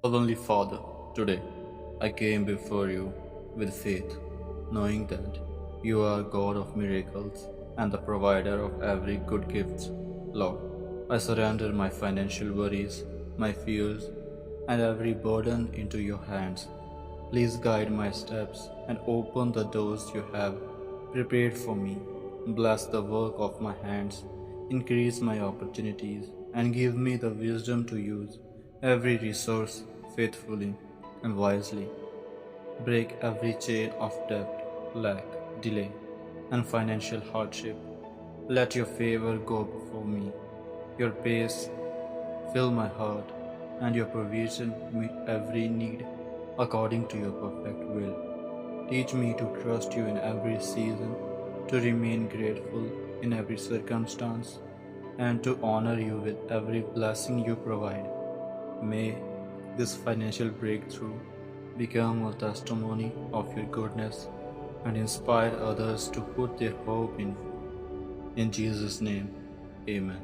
Heavenly Father, today I came before you with faith, knowing that you are God of miracles and the provider of every good gift. Lord, I surrender my financial worries, my fears, and every burden into your hands. Please guide my steps and open the doors you have prepared for me. Bless the work of my hands, increase my opportunities, and give me the wisdom to use every resource faithfully and wisely. Break every chain of debt, lack, delay, and financial hardship. Let your favor go before me, your peace fill my heart, and your provision meet every need according to your perfect will. Teach me to trust you in every season, to remain grateful in every circumstance, and to honor you with every blessing you provide. May this financial breakthrough become a testimony of your goodness and inspire others to put their hope in you. In Jesus' name, amen.